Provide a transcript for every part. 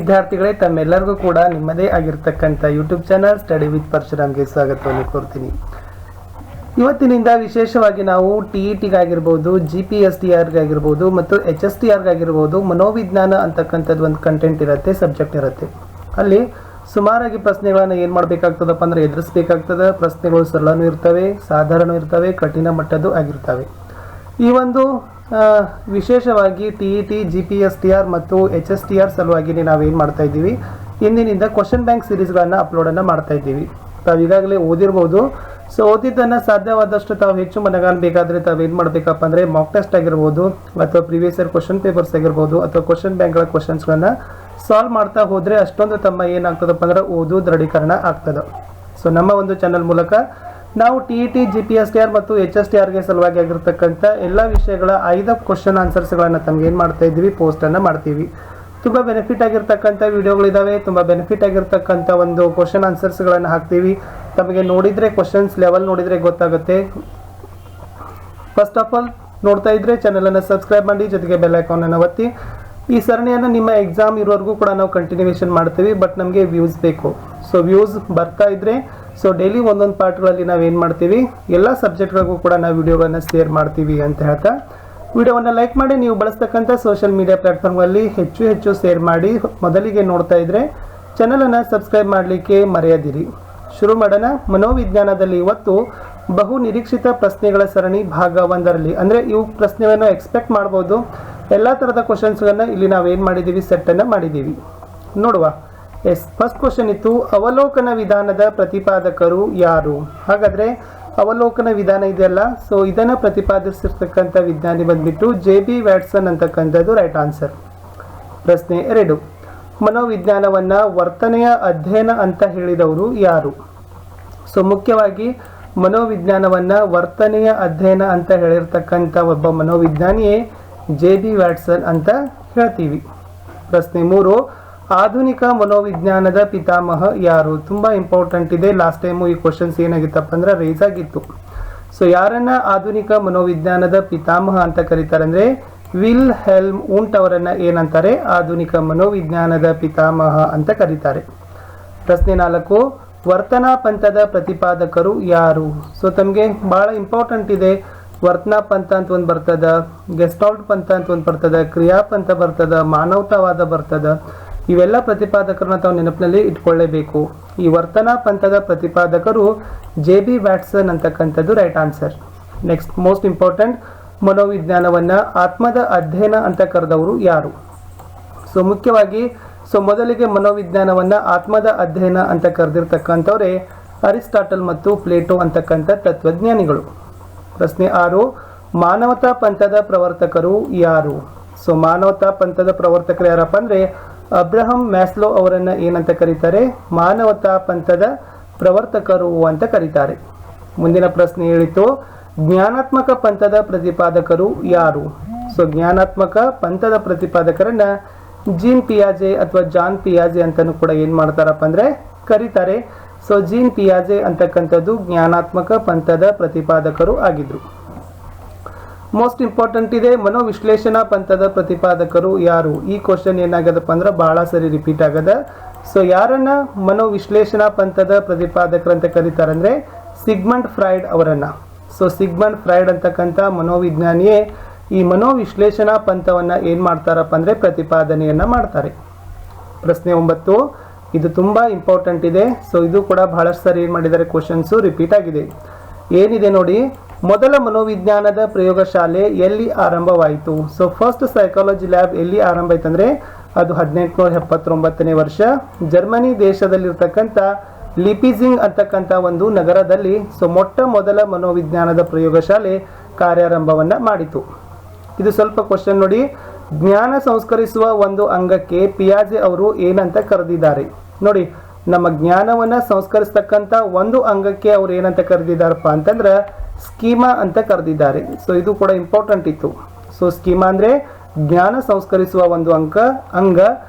ವಿದ್ಯಾರ್ಥಿಗಳೇ, ತಮ್ಮೆಲ್ಲರಿಗೂ ಕೂಡ ನಿಮ್ಮದೇ ಆಗಿರತಕ್ಕಂಥ ಯೂಟ್ಯೂಬ್ ಚಾನಲ್ ಸ್ಟಡಿ ವಿತ್ ಪರಶುರಾಮ್ಗೆ ಸ್ವಾಗತವನ್ನು ಕೋರ್ತೀನಿ. ಇವತ್ತಿನಿಂದ ವಿಶೇಷವಾಗಿ ನಾವು TET-ಗಾಗಿರ್ಬೋದು, GPSTR-ಗಾಗಿರ್ಬೋದು ಮತ್ತು HSTR-ಗಾಗಿರ್ಬೋದು ಮನೋವಿಜ್ಞಾನ ಅಂತಕ್ಕಂಥದ್ದು ಒಂದು ಕಂಟೆಂಟ್ ಇರುತ್ತೆ, ಸಬ್ಜೆಕ್ಟ್ ಇರುತ್ತೆ. ಅಲ್ಲಿ ಸುಮಾರಾಗಿ ಪ್ರಶ್ನೆಗಳನ್ನು ಏನು ಮಾಡಬೇಕಾಗ್ತದಪ್ಪ ಅಂದರೆ ಎದುರಿಸಬೇಕಾಗ್ತದೆ. ಪ್ರಶ್ನೆಗಳು ಸರಳನೂ ಇರ್ತವೆ, ಸಾಧಾರಣ ಇರ್ತವೆ, ಕಠಿಣ ಮಟ್ಟದ್ದು ಆಗಿರ್ತವೆ. ಈ ಒಂದು ವಿಶೇಷವಾಗಿ TET, GPSTR ಮತ್ತು HSTR ಸಲುವಾಗಿ ನಾವೇನು ಮಾಡ್ತಾ ಇದ್ದೀವಿ, ಇಂದಿನಿಂದ ಕ್ವಶನ್ ಬ್ಯಾಂಕ್ ಸೀರೀಸ್ಗಳನ್ನು ಅಪ್ಲೋಡನ್ನು ಮಾಡ್ತಾ ಇದ್ದೀವಿ. ತಾವು ಈಗಾಗಲೇ ಓದಿರ್ಬೋದು. ಸೊ ಓದಿದ್ದನ್ನು ಸಾಧ್ಯವಾದಷ್ಟು ತಾವು ಹೆಚ್ಚು ಮನಗಾಣಬೇಕಾದ್ರೆ ತಾವೇನು ಮಾಡಬೇಕಪ್ಪ ಅಂದರೆ ಮಾಕ್ ಟೆಸ್ಟ್ ಆಗಿರ್ಬೋದು ಅಥವಾ ಪ್ರೀವಿಯಸ್ ಇಯರ್ ಕ್ವಶನ್ ಪೇಪರ್ಸ್ ಆಗಿರ್ಬೋದು ಅಥವಾ ಕ್ವಶನ್ ಬ್ಯಾಂಕ್ಗಳ ಕ್ವಶನ್ಸ್ಗಳನ್ನು ಸಾಲ್ವ್ ಮಾಡ್ತಾ ಹೋದರೆ ಅಷ್ಟೊಂದು ತಮ್ಮ ಏನಾಗ್ತದಪ್ಪ ಅಂದ್ರೆ ಓದು ದೃಢೀಕರಣ ಆಗ್ತದೆ. ಸೊ ನಮ್ಮ ಒಂದು ಚಾನಲ್ ಮೂಲಕ ನಾವು TET, GPSTR ಮತ್ತು HSTR-ಗೆ ಸಲುವಾಗಿ ಆಗಿರ್ತಕ್ಕಂಥ ಎಲ್ಲ ವಿಷಯಗಳ 5 ಕ್ವಶನ್ ಆನ್ಸರ್ಸ್ಗಳನ್ನು ತಮ್ಗೆ ಏನು ಮಾಡ್ತಾ ಇದ್ದೀವಿ, ಪೋಸ್ಟನ್ನು ಮಾಡ್ತೀವಿ. ತುಂಬ ಬೆನಿಫಿಟ್ ಆಗಿರ್ತಕ್ಕಂಥ ವಿಡಿಯೋಗಳಿದ್ದಾವೆ, ತುಂಬ ಬೆನಿಫಿಟ್ ಆಗಿರ್ತಕ್ಕಂಥ ಒಂದು ಕ್ವಶನ್ ಆನ್ಸರ್ಸ್ಗಳನ್ನು ಹಾಕ್ತೀವಿ. ತಮಗೆ ನೋಡಿದರೆ ಕ್ವಶನ್ಸ್ ಲೆವೆಲ್ ನೋಡಿದರೆ ಗೊತ್ತಾಗುತ್ತೆ. ಫಸ್ಟ್ ಆಫ್ ಆಲ್ ನೋಡ್ತಾ ಇದ್ರೆ ಚಾನಲನ್ನು ಸಬ್ಸ್ಕ್ರೈಬ್ ಮಾಡಿ, ಜೊತೆಗೆ ಬೆಲ್ ಐಕಾನನ್ನು ಒತ್ತಿ. ಈ ಸರಣಿಯನ್ನು ನಿಮ್ಮ ಎಕ್ಸಾಮ್ ಇರೋವರೆಗೂ ಕೂಡ ನಾವು ಕಂಟಿನ್ಯೂಷನ್ ಮಾಡ್ತೀವಿ. ಬಟ್ ನಮಗೆ ವ್ಯೂಸ್ ಬೇಕು. ಸೊ ವ್ಯೂಸ್ ಬರ್ತಾ ಇದ್ರೆ ಸೊ ಡೈಲಿ ಒಂದೊಂದು ಪಾರ್ಟ್ಗಳಲ್ಲಿ ನಾವೇನು ಮಾಡ್ತೀವಿ, ಎಲ್ಲ ಸಬ್ಜೆಕ್ಟ್ಗಳಿಗೂ ಕೂಡ ನಾವು ವಿಡಿಯೋಗಳನ್ನು ಶೇರ್ ಮಾಡ್ತೀವಿ ಅಂತ ಹೇಳ್ತಾ ವಿಡಿಯೋವನ್ನು ಲೈಕ್ ಮಾಡಿ. ನೀವು ಬಳಸ್ತಕ್ಕಂಥ ಸೋಷಿಯಲ್ ಮೀಡಿಯಾ ಪ್ಲ್ಯಾಟ್ಫಾರ್ಮ್ಗಳಲ್ಲಿ ಹೆಚ್ಚು ಶೇರ್ ಮಾಡಿ. ಮೊದಲಿಗೆ ನೋಡ್ತಾ ಇದ್ರೆ ಚಾನಲನ್ನು ಸಬ್ಸ್ಕ್ರೈಬ್ ಮಾಡಲಿಕ್ಕೆ ಮರೆಯದಿರಿ. ಶುರು ಮಾಡೋಣ. ಮನೋವಿಜ್ಞಾನದಲ್ಲಿ ಇವತ್ತು ಬಹು ನಿರೀಕ್ಷಿತ ಪ್ರಶ್ನೆಗಳ ಸರಣಿ ಭಾಗ 1ರಲ್ಲಿ, ಅಂದರೆ ಇವು ಪ್ರಶ್ನೆಯನ್ನು ಎಕ್ಸ್ಪೆಕ್ಟ್ ಮಾಡ್ಬೋದು. ಎಲ್ಲ ಥರದ ಕ್ವಶನ್ಸ್ಗಳನ್ನು ಇಲ್ಲಿ ನಾವೇನು ಮಾಡಿದ್ದೀವಿ, ಸೆಟ್ಟನ್ನು ಮಾಡಿದ್ದೀವಿ. ನೋಡುವ. ಫಸ್ಟ್ ಕ್ವಶನ್ ಇತ್ತು, ಅವಲೋಕನ ವಿಧಾನದ ಪ್ರತಿಪಾದಕರು ಯಾರು? ಹಾಗಾದರೆ ಅವಲೋಕನ ವಿಧಾನ ಇದೆಯಲ್ಲ, ಸೊ ಇದನ್ನು ಪ್ರತಿಪಾದಿಸಿರ್ತಕ್ಕಂಥ ವಿಜ್ಞಾನಿ ಬಂದ್ಬಿಟ್ಟು JB ವ್ಯಾಟ್ಸನ್ ಅಂತಕ್ಕಂಥದ್ದು ರೈಟ್ ಆನ್ಸರ್. ಪ್ರಶ್ನೆ 2, ಮನೋವಿಜ್ಞಾನವನ್ನು ವರ್ತನೆಯ ಅಧ್ಯಯನ ಅಂತ ಹೇಳಿದವರು ಯಾರು? ಸೊ ಮುಖ್ಯವಾಗಿ ಮನೋವಿಜ್ಞಾನವನ್ನು ವರ್ತನೆಯ ಅಧ್ಯಯನ ಅಂತ ಹೇಳಿರ್ತಕ್ಕಂಥ ಒಬ್ಬ ಮನೋವಿಜ್ಞಾನಿಯೇ JB ವ್ಯಾಟ್ಸನ್ ಅಂತ ಹೇಳ್ತೀವಿ. ಪ್ರಶ್ನೆ 3, ಆಧುನಿಕ ಮನೋವಿಜ್ಞಾನದ ಪಿತಾಮಹ ಯಾರು? ತುಂಬ ಇಂಪಾರ್ಟೆಂಟ್ ಇದೆ. ಲಾಸ್ಟ್ ಟೈಮು ಈ ಕ್ವಶನ್ಸ್ ಏನಾಗಿತ್ತಪ್ಪ ಅಂದ್ರೆ ರೇಸ್ ಆಗಿತ್ತು. ಸೊ ಯಾರನ್ನ ಆಧುನಿಕ ಮನೋವಿಜ್ಞಾನದ ಪಿತಾಮಹ ಅಂತ ಕರೀತಾರೆ ಅಂದರೆ ವಿಲ್ ಹೆಲ್ಮ್ ಊಂಟ್ ಅವರನ್ನ ಏನಂತಾರೆ, ಆಧುನಿಕ ಮನೋವಿಜ್ಞಾನದ ಪಿತಾಮಹ ಅಂತ ಕರೀತಾರೆ. ಪ್ರಶ್ನೆ 4, ವರ್ತನಾ ಪಂಥದ ಪ್ರತಿಪಾದಕರು ಯಾರು? ಸೊ ತಮಗೆ ಭಾಳ ಇಂಪಾರ್ಟೆಂಟ್ ಇದೆ. ವರ್ತನಾ ಪಂಥ ಅಂತ ಒಂದು ಬರ್ತದ, ಗೆಸ್ಟಾಲ್ಟ್ ಪಂಥ ಅಂತ ಒಂದು ಬರ್ತದ, ಕ್ರಿಯಾಪಂಥ ಬರ್ತದ, ಮಾನವತಾವಾದ ಬರ್ತದ. ಇವೆಲ್ಲ ಪ್ರತಿಪಾದಕರನ್ನ ತಾವು ನೆನಪಿನಲ್ಲಿ ಇಟ್ಕೊಳ್ಳೇಬೇಕು. ಈ ವರ್ತನಾ ಪಂಥದ ಪ್ರತಿಪಾದಕರು JB ವ್ಯಾಟ್ಸನ್ ಅಂತಕ್ಕಂಥದ್ದು right answer. Next most important, ಮನೋವಿಜ್ಞಾನವನ್ನು ಆತ್ಮದ ಅಧ್ಯಯನ ಅಂತ ಕರೆದವರು ಯಾರು? ಸೊ ಮುಖ್ಯವಾಗಿ ಮೊದಲಿಗೆ ಮನೋವಿಜ್ಞಾನವನ್ನು ಆತ್ಮದ ಅಧ್ಯಯನ ಅಂತ ಕರೆದಿರ್ತಕ್ಕಂಥವ್ರೆ ಅರಿಸ್ಟಾಟಲ್ ಮತ್ತು ಪ್ಲೇಟೋ ಅಂತಕ್ಕಂಥ ತತ್ವಜ್ಞಾನಿಗಳು. ಪ್ರಶ್ನೆ 6, ಮಾನವತಾ ಪಂಥದ ಪ್ರವರ್ತಕರು ಯಾರು? ಸೊ ಮಾನವತಾ ಪಂಥದ ಪ್ರವರ್ತಕರು ಯಾರಪ್ಪ ಅಂದರೆ ಅಬ್ರಹಂ ಮ್ಯಾಸ್ಲೋ ಅವರನ್ನು ಏನಂತ ಕರೀತಾರೆ, ಮಾನವತಾ ಪಂಥದ ಪ್ರವರ್ತಕರು ಅಂತ ಕರೀತಾರೆ. ಮುಂದಿನ ಪ್ರಶ್ನೆ ಹೇಳಿತು, ಜ್ಞಾನಾತ್ಮಕ ಪಂಥದ ಪ್ರತಿಪಾದಕರು ಯಾರು? ಸೊ ಜ್ಞಾನಾತ್ಮಕ ಪಂಥದ ಪ್ರತಿಪಾದಕರನ್ನ ಜೀನ್ ಪಿಯಾಜೆ ಅಥವಾ ಜಾನ್ ಪಿಯಾಜೆ ಅಂತಲೂ ಕೂಡ ಏನು ಮಾಡ್ತಾರಪ್ಪ ಅಂದರೆ ಕರೀತಾರೆ. ಸೊ ಜೀನ್ ಪಿಯಾಜೆ ಅಂತಕ್ಕಂಥದ್ದು ಜ್ಞಾನಾತ್ಮಕ ಪಂಥದ ಪ್ರತಿಪಾದಕರು ಆಗಿದ್ರು. ಮೋಸ್ಟ್ ಇಂಪಾರ್ಟೆಂಟ್ ಇದೆ, ಮನೋವಿಶ್ಲೇಷಣಾ ಪಂಥದ ಪ್ರತಿಪಾದಕರು ಯಾರು? ಈ ಕ್ವಶನ್ ಏನಾಗದಪ್ಪ ಅಂದ್ರೆ ಬಹಳ ಸರಿ ರಿಪೀಟ್ ಆಗದ. ಸೊ ಯಾರನ್ನ ಮನೋವಿಶ್ಲೇಷಣಾ ಪಂಥದ ಪ್ರತಿಪಾದಕರಂತ ಕರೀತಾರೆ ಅಂದರೆ ಸಿಗ್ಮಂಡ್ ಫ್ರಾಯ್ಡ್ ಅವರನ್ನ. ಸೊ ಸಿಗ್ಮಂಡ್ ಫ್ರಾಯ್ಡ್ ಅಂತಕ್ಕಂಥ ಮನೋವಿಜ್ಞಾನಿಯೇ ಈ ಮನೋವಿಶ್ಲೇಷಣಾ ಪಂಥವನ್ನು ಏನು ಮಾಡ್ತಾರಪ್ಪ ಅಂದರೆ ಪ್ರತಿಪಾದನೆಯನ್ನು ಮಾಡ್ತಾರೆ. ಪ್ರಶ್ನೆ 9, ಇದು ತುಂಬ ಇಂಪಾರ್ಟೆಂಟ್ ಇದೆ. ಸೊ ಇದು ಕೂಡ ಬಹಳಷ್ಟು ಸರಿ ಏನು ಮಾಡಿದ್ದಾರೆ, ಕ್ವಶನ್ಸು ರಿಪೀಟ್ ಆಗಿದೆ. ಏನಿದೆ ನೋಡಿ, ಮೊದಲ ಮನೋವಿಜ್ಞಾನದ ಪ್ರಯೋಗಶಾಲೆ ಎಲ್ಲಿ ಆರಂಭವಾಯಿತು? ಸೊ ಫಸ್ಟ್ ಸೈಕಾಲಜಿ ಲ್ಯಾಬ್ ಎಲ್ಲಿ ಆರಂಭ ಆಯ್ತು ಅಂದರೆ ಅದು 1879ನೇ ವರ್ಷ ಜರ್ಮನಿ ದೇಶದಲ್ಲಿರ್ತಕ್ಕಂಥ ಲಿಪಿಜಿಂಗ್ ಅಂತಕ್ಕಂಥ ಒಂದು ನಗರದಲ್ಲಿ ಮೊಟ್ಟ ಮೊದಲ ಮನೋವಿಜ್ಞಾನದ ಪ್ರಯೋಗಶಾಲೆ ಕಾರ್ಯಾರಂಭವನ್ನು ಮಾಡಿತು. ಇದು ಸ್ವಲ್ಪ ಕ್ವಶನ್ ನೋಡಿ. ಜ್ಞಾನ ಸಂಸ್ಕರಿಸುವ ಒಂದು ಅಂಗಕ್ಕೆ ಪಿಯಾಜೆ ಅವರು ಏನಂತ ಕರೆದಿದ್ದಾರೆ? ನೋಡಿ, ನಮ್ಮ ಜ್ಞಾನವನ್ನು ಸಂಸ್ಕರಿಸ್ತಕ್ಕಂಥ ಒಂದು ಅಂಗಕ್ಕೆ ಅವ್ರು ಏನಂತ ಕರೆದಿದ್ದಾರಪ್ಪ ಅಂತಂದ್ರೆ ಸ್ಕೀಮಾ ಅಂತ ಕರೆದಿದ್ದಾರೆ. ಸೊ ಇದು ಕೂಡ ಇಂಪಾರ್ಟೆಂಟ್ ಇತ್ತು. ಸೊ ಸ್ಕೀಮಾ ಅಂದರೆ ಜ್ಞಾನ ಸಂಸ್ಕರಿಸುವ ಒಂದು ಅಂಗ.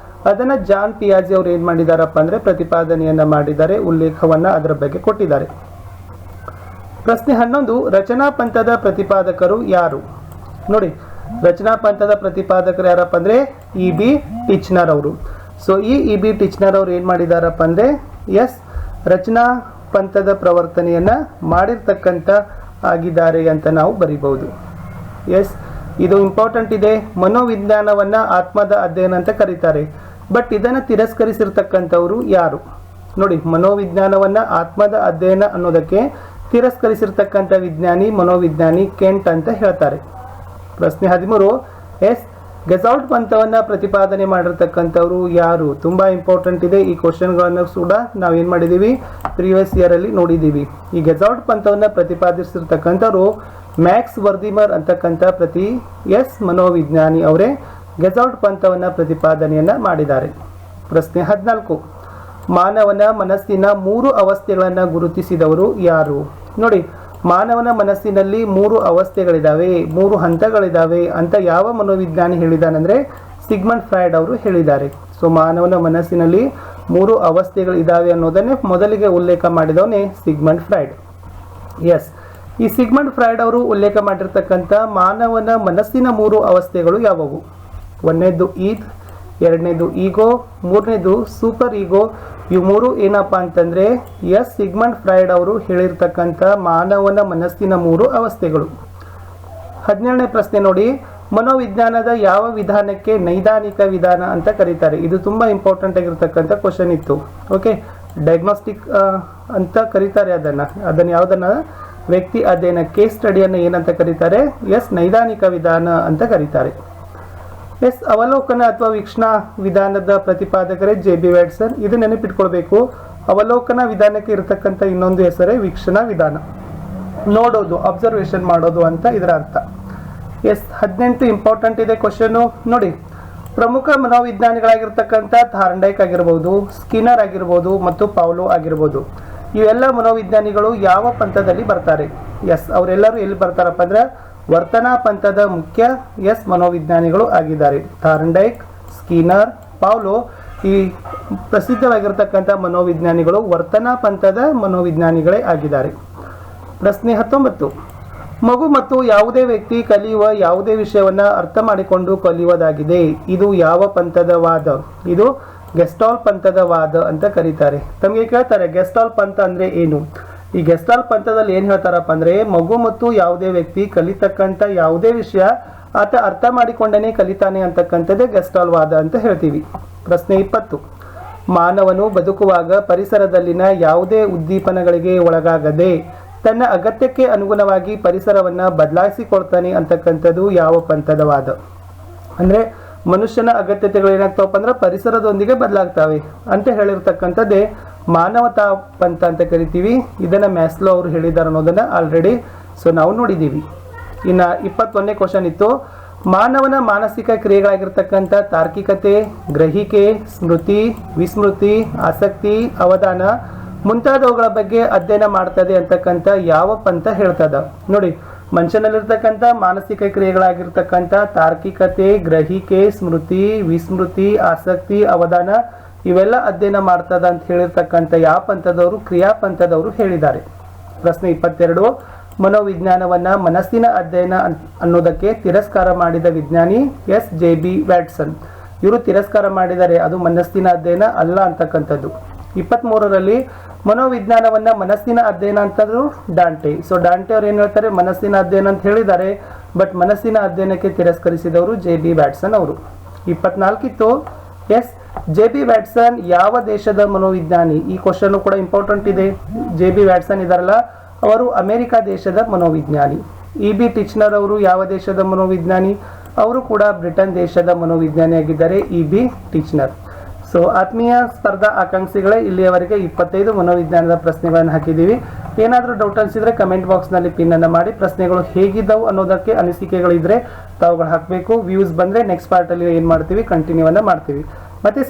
ಅದನ್ನು ಜಾನ್ ಪಿಯಾಜೆ ಅವರು ಏನು ಮಾಡಿದಾರಪ್ಪ ಅಂದರೆ ಪ್ರತಿಪಾದನೆಯನ್ನು ಮಾಡಿದ್ದಾರೆ, ಉಲ್ಲೇಖವನ್ನು ಅದರ ಬಗ್ಗೆ ಕೊಟ್ಟಿದ್ದಾರೆ. ಪ್ರಶ್ನೆ 11, ರಚನಾ ಪಂಥದ ಪ್ರತಿಪಾದಕರು ಯಾರು? ನೋಡಿ, ರಚನಾ ಪಂಥದ ಪ್ರತಿಪಾದಕರು ಯಾರಪ್ಪ ಅಂದರೆ E.B. ಟಿಚ್ನರ್ ಅವರು. ಸೊ ಈ ಬಿ ಟಿಚ್ನರ್ ಅವ್ರು ಏನು ಮಾಡಿದಾರಪ್ಪ ಅಂದರೆ ಎಸ್ ರಚನಾ ಪಂಥದ ಪ್ರವರ್ತನೆಯನ್ನು ಮಾಡಿರ್ತಕ್ಕಂಥ ಆಗಿದ್ದಾರೆ ಅಂತ ನಾವು ಬರಿಬಹುದು. ಎಸ್ ಇದು ಇಂಪಾರ್ಟೆಂಟ್ ಇದೆ. ಮನೋವಿಜ್ಞಾನವನ್ನು ಆತ್ಮದ ಅಧ್ಯಯನ ಅಂತ ಕರೀತಾರೆ. ಬಟ್ ಇದನ್ನು ತಿರಸ್ಕರಿಸಿರ್ತಕ್ಕಂಥವ್ರು ಯಾರು ನೋಡಿ. ಮನೋವಿಜ್ಞಾನವನ್ನು ಆತ್ಮದ ಅಧ್ಯಯನ ಅನ್ನೋದಕ್ಕೆ ತಿರಸ್ಕರಿಸಿರ್ತಕ್ಕಂಥ ವಿಜ್ಞಾನಿ ಮನೋವಿಜ್ಞಾನಿ ಕೆಂಟ್ ಅಂತ ಹೇಳ್ತಾರೆ. ಪ್ರಶ್ನೆ 13 ಎಸ್ ಗೆಜಾಲ್ಟ್ ಪಂಥವನ್ನು ಪ್ರತಿಪಾದನೆ ಮಾಡಿರ್ತಕ್ಕಂಥವ್ರು ಯಾರು? ತುಂಬ ಇಂಪಾರ್ಟೆಂಟ್ ಇದೆ. ಈ ಕ್ವಶನ್ಗಳನ್ನು ಕೂಡ ನಾವೇನು ಮಾಡಿದ್ದೀವಿ ಪ್ರೀವಿಯಸ್ ಇಯರಲ್ಲಿ ನೋಡಿದ್ದೀವಿ. ಈ ಗೆಜಾಲ್ಟ್ ಪಂಥವನ್ನು ಪ್ರತಿಪಾದಿಸಿರ್ತಕ್ಕಂಥವ್ರು ಮ್ಯಾಕ್ಸ್ ವರ್ದಿಮರ್ ಅಂತಕ್ಕಂಥ ಮನೋವಿಜ್ಞಾನಿ ಅವರೇ ಗೆಜಾಲ್ಟ್ ಪಂಥವನ್ನು ಪ್ರತಿಪಾದನೆಯನ್ನು ಮಾಡಿದ್ದಾರೆ. ಪ್ರಶ್ನೆ 14 ಮಾನವನ ಮನಸ್ಸಿನ 3 ಅವಸ್ಥೆಗಳನ್ನು ಗುರುತಿಸಿದವರು ಯಾರು? ನೋಡಿ, ಮಾನವನ ಮನಸ್ಸಿನಲ್ಲಿ 3 ಅವಸ್ಥೆಗಳಿದ್ದಾವೆ, 3 ಹಂತಗಳಿದ್ದಾವೆ ಅಂತ ಯಾವ ಮನೋವಿಜ್ಞಾನಿ ಹೇಳಿದಾನಂದ್ರೆ ಸಿಗ್ಮಂಡ್ ಫ್ರಾಯ್ಡ್ ಅವರು ಹೇಳಿದ್ದಾರೆ. ಸೊ ಮಾನವನ ಮನಸ್ಸಿನಲ್ಲಿ 3 ಅವಸ್ಥೆಗಳಿದ್ದಾವೆ ಅನ್ನೋದನ್ನೇ ಮೊದಲಿಗೆ ಉಲ್ಲೇಖ ಮಾಡಿದವನೇ ಸಿಗ್ಮಂಡ್ ಫ್ರಾಯ್ಡ್. ಎಸ್, ಈ ಸಿಗ್ಮಂಡ್ ಫ್ರಾಯ್ಡ್ ಅವರು ಉಲ್ಲೇಖ ಮಾಡಿರ್ತಕ್ಕಂಥ ಮಾನವನ ಮನಸ್ಸಿನ 3 ಅವಸ್ಥೆಗಳು ಯಾವುವು? ಒಂದನೇದು ಈದ್, ಎರಡನೇದು ಈಗೋ, ಮೂರನೇದು ಸೂಪರ್ ಈಗೋ. ಇವು 3 ಏನಪ್ಪ ಅಂತಂದರೆ ಸಿಗ್ಮಂಡ್ ಫ್ರಾಯ್ಡ್ ಅವರು ಹೇಳಿರ್ತಕ್ಕಂಥ ಮಾನವನ ಮನಸ್ಸಿನ 3 ಅವಸ್ಥೆಗಳು. 17ನೇ ಪ್ರಶ್ನೆ ನೋಡಿ, ಮನೋವಿಜ್ಞಾನದ ಯಾವ ವಿಧಾನಕ್ಕೆ ನೈದಾನಿಕ ವಿಧಾನ ಅಂತ ಕರೀತಾರೆ? ಇದು ತುಂಬ ಇಂಪಾರ್ಟೆಂಟ್ ಆಗಿರ್ತಕ್ಕಂಥ ಕ್ವಶನ್ ಇತ್ತು. ಓಕೆ, ಡಯಾಗ್ನೋಸ್ಟಿಕ್ ಅಂತ ಕರೀತಾರೆ ಅದನ್ನು ಯಾವುದನ್ನು ವ್ಯಕ್ತಿ ಅಧ್ಯಯನ ಕೇಸ್ ಸ್ಟಡಿಯನ್ನು ಏನಂತ ಕರೀತಾರೆ? ನೈದಾನಿಕ ವಿಧಾನ ಅಂತ ಕರೀತಾರೆ. ಅವಲೋಕನ ಅಥವಾ ವೀಕ್ಷಣಾ ವಿಧಾನದ ಪ್ರತಿಪಾದಕರೇ ಜೆ.ಬಿ. ವ್ಯಾಟ್ಸನ್. ಇದು ನೆನಪಿಟ್ಕೊಳ್ಬೇಕು. ಅವಲೋಕನ ವಿಧಾನಕ್ಕೆ ಇರತಕ್ಕಂಥ ಇನ್ನೊಂದು ಹೆಸರೇ ವೀಕ್ಷಣಾ ವಿಧಾನ. ನೋಡೋದು, ಅಬ್ಸರ್ವೇಷನ್ ಮಾಡೋದು ಅಂತ ಇದರ ಅರ್ಥ. 18 ಇಂಪಾರ್ಟೆಂಟ್ ಇದೆ ಕ್ವಶನು ನೋಡಿ. ಪ್ರಮುಖ ಮನೋವಿಜ್ಞಾನಿಗಳಾಗಿರ್ತಕ್ಕಂಥ ಥಾರ್ನ್ಡೈಕ್ ಆಗಿರ್ಬೋದು, ಸ್ಕಿನ್ನರ್ ಆಗಿರ್ಬೋದು ಮತ್ತು ಪೌಲೋ ಆಗಿರ್ಬೋದು. ಇವೆಲ್ಲ ಮನೋವಿಜ್ಞಾನಿಗಳು ಯಾವ ಪಂಥದಲ್ಲಿ ಬರ್ತಾರೆ? ಅವರೆಲ್ಲರೂ ಎಲ್ಲಿ ಬರ್ತಾರಪ್ಪ ಅಂದ್ರೆ ವರ್ತನಾ ಪಂಥದ ಮುಖ್ಯ ಮನೋವಿಜ್ಞಾನಿಗಳು ಆಗಿದ್ದಾರೆ. ಥಾರ್ನ್ಡೈಕ್, ಸ್ಕಿನ್ನರ್, ಪೌಲೋ ಈ ಪ್ರಸಿದ್ಧವಾಗಿರ್ತಕ್ಕಂಥ ಮನೋವಿಜ್ಞಾನಿಗಳು ವರ್ತನಾ ಪಂಥದ ಮನೋವಿಜ್ಞಾನಿಗಳೇ ಆಗಿದ್ದಾರೆ. ಪ್ರಶ್ನೆ 19 ಮಗು ಮತ್ತು ಯಾವುದೇ ವ್ಯಕ್ತಿ ಕಲಿಯುವ ಯಾವುದೇ ವಿಷಯವನ್ನು ಅರ್ಥ ಮಾಡಿಕೊಂಡು ಕಲಿಯುವುದಾಗಿದೆ. ಇದು ಯಾವ ಪಂಥದ ವಾದ? ಇದು ಗೆಸ್ಟಾಲ್ ಪಂಥದ ವಾದ ಅಂತ ಕರೀತಾರೆ. ತಮಗೆ ಕೇಳ್ತಾರೆ ಗೆಸ್ಟಾಲ್ ಪಂಥ ಅಂದರೆ ಏನು? ಈ ಗೆಸ್ಟಾಲ್ ಪಂಥದಲ್ಲಿ ಏನು ಹೇಳ್ತಾರಪ್ಪ ಅಂದರೆ ಮಗು ಮತ್ತು ಯಾವುದೇ ವ್ಯಕ್ತಿ ಕಲಿತಕ್ಕಂಥ ಯಾವುದೇ ವಿಷಯ ಆತ ಅರ್ಥ ಮಾಡಿಕೊಂಡೇ ಕಲಿತಾನೆ ಅಂತಕ್ಕಂಥದ್ದೇ ಗೆಸ್ಟಾಲ್ ವಾದ ಅಂತ ಹೇಳ್ತೀವಿ. ಪ್ರಶ್ನೆ 20 ಮಾನವನು ಬದುಕುವಾಗ ಪರಿಸರದಲ್ಲಿನ ಯಾವುದೇ ಉದ್ದೀಪನಗಳಿಗೆ ಒಳಗಾಗದೆ ತನ್ನ ಅಗತ್ಯಕ್ಕೆ ಅನುಗುಣವಾಗಿ ಪರಿಸರವನ್ನು ಬದಲಾಯಿಸಿಕೊಳ್ತಾನೆ ಅಂತಕ್ಕಂಥದ್ದು ಯಾವ ಪಂಥದ ವಾದ? ಅಂದರೆ ಮನುಷ್ಯನ ಅಗತ್ಯತೆಗಳು ಏನಾಗ್ತಾವಪ್ಪ ಅಂದ್ರೆ ಪರಿಸರದೊಂದಿಗೆ ಬದಲಾಗ್ತವೆ ಅಂತ ಹೇಳಿರ್ತಕ್ಕಂಥದ್ದೇ ಮಾನವತಾ ಪಂಥ ಅಂತ ಕರಿತೀವಿ. ಇದನ್ನು ಮ್ಯಾಸ್ಲೋ ಅವರು ಹೇಳಿದ್ದಾರೆ ಅನ್ನೋದನ್ನು ಆಲ್ರೆಡಿ ನಾವು ನೋಡಿದ್ದೀವಿ. ಇನ್ನು 21ನೇ ಕ್ವಶನ್ ಇತ್ತು, ಮಾನವನ ಮಾನಸಿಕ ಕ್ರಿಯೆಗಳಾಗಿರ್ತಕ್ಕಂಥ ತಾರ್ಕಿಕತೆ, ಗ್ರಹಿಕೆ, ಸ್ಮೃತಿ, ವಿಸ್ಮೃತಿ, ಆಸಕ್ತಿ, ಅವಧಾನ ಮುಂತಾದವುಗಳ ಬಗ್ಗೆ ಅಧ್ಯಯನ ಮಾಡ್ತದೆ ಅಂತಕ್ಕಂಥ ಯಾವ ಪಂಥ ಹೇಳ್ತದ? ನೋಡಿ, ಮನುಷ್ಯನಲ್ಲಿರ್ತಕ್ಕಂಥ ಮಾನಸಿಕ ಕ್ರಿಯೆಗಳಾಗಿರ್ತಕ್ಕಂಥ ತಾರ್ಕಿಕತೆ, ಗ್ರಹಿಕೆ, ಸ್ಮೃತಿ, ವಿಸ್ಮೃತಿ, ಆಸಕ್ತಿ, ಅವಧಾನ ಇವೆಲ್ಲ ಅಧ್ಯಯನ ಮಾಡ್ತದ ಅಂತ ಹೇಳಿರ್ತಕ್ಕಂಥ ಯಾವ ಪಂಥದವರು? ಕ್ರಿಯಾ ಪಂಥದವರು ಹೇಳಿದ್ದಾರೆ. ಪ್ರಶ್ನೆ 22 ಮನೋವಿಜ್ಞಾನವನ್ನ ಮನಸ್ಸಿನ ಅಧ್ಯಯನ ಅನ್ನೋದಕ್ಕೆ ತಿರಸ್ಕಾರ ಮಾಡಿದ ವಿಜ್ಞಾನಿ ಜೆ.ಬಿ. ವ್ಯಾಟ್ಸನ್. ಇವರು ತಿರಸ್ಕಾರ ಮಾಡಿದ್ದಾರೆ, ಅದು ಮನಸ್ಸಿನ ಅಧ್ಯಯನ ಅಲ್ಲ ಅಂತಕ್ಕಂಥದ್ದು. 23ರಲ್ಲಿ ಮನೋವಿಜ್ಞಾನವನ್ನ ಮನಸ್ಸಿನ ಅಧ್ಯಯನ ಅಂತಂದ್ರು ಡಾಂಟೆ. ಸೊ ಡಾಂಟೆ ಅವ್ರು ಏನು ಹೇಳ್ತಾರೆ? ಮನಸ್ಸಿನ ಅಧ್ಯಯನ ಅಂತ ಹೇಳಿದ್ದಾರೆ. ಬಟ್ ಮನಸ್ಸಿನ ಅಧ್ಯಯನಕ್ಕೆ ತಿರಸ್ಕರಿಸಿದವರು ಜೆ.ಬಿ. ವ್ಯಾಟ್ಸನ್ ಅವರು. 24 ಇತ್ತು ಜೆ.ಬಿ. ವ್ಯಾಟ್ಸನ್ ಯಾವ ದೇಶದ ಮನೋವಿಜ್ಞಾನಿ? ಈ ಕ್ವಶನ್ ಕೂಡ ಇಂಪಾರ್ಟೆಂಟ್ ಇದೆ. ಜೆ.ಬಿ. ವ್ಯಾಟ್ಸನ್ ಇದಾರಲ್ಲ ಅವರು ಅಮೆರಿಕ ದೇಶದ ಮನೋವಿಜ್ಞಾನಿ. ಇ.ಬಿ. ಟಿಚ್ನರ್ ಅವರು ಯಾವ ದೇಶದ ಮನೋವಿಜ್ಞಾನಿ? ಅವರು ಕೂಡ ಬ್ರಿಟನ್ ದೇಶದ ಮನೋವಿಜ್ಞಾನಿಯಾಗಿದ್ದಾರೆ, ಇ.ಬಿ. ಟಿಚ್ನರ್. ಸೊ ಆತ್ಮೀಯ ಸ್ಪರ್ಧಾ ಆಕಾಂಕ್ಷಿಗಳೇ, ಇಲ್ಲಿಯವರೆಗೆ 25 ಮನೋವಿಜ್ಞಾನದ ಪ್ರಶ್ನೆಗಳನ್ನು ಹಾಕಿದ್ದೀವಿ. ಏನಾದರೂ ಡೌಟ್ ಅನಿಸಿದ್ರೆ ಕಮೆಂಟ್ ಬಾಕ್ಸ್ನಲ್ಲಿ ಪಿನ್ನನ್ನು ಮಾಡಿ. ಪ್ರಶ್ನೆಗಳು ಹೇಗಿದ್ದವು ಅನ್ನೋದಕ್ಕೆ ಅನಿಸಿಕೆಗಳಿದ್ರೆ ತಾವುಗಳು ಹಾಕಬೇಕು. ವ್ಯೂಸ್ ಬಂದರೆ ನೆಕ್ಸ್ಟ್ ಪಾರ್ಟಲ್ಲಿ ಏನು ಮಾಡ್ತೀವಿ, ಕಂಟಿನ್ಯೂವನ್ನು ಮಾಡ್ತೀವಿ. ಮತ್ತೆ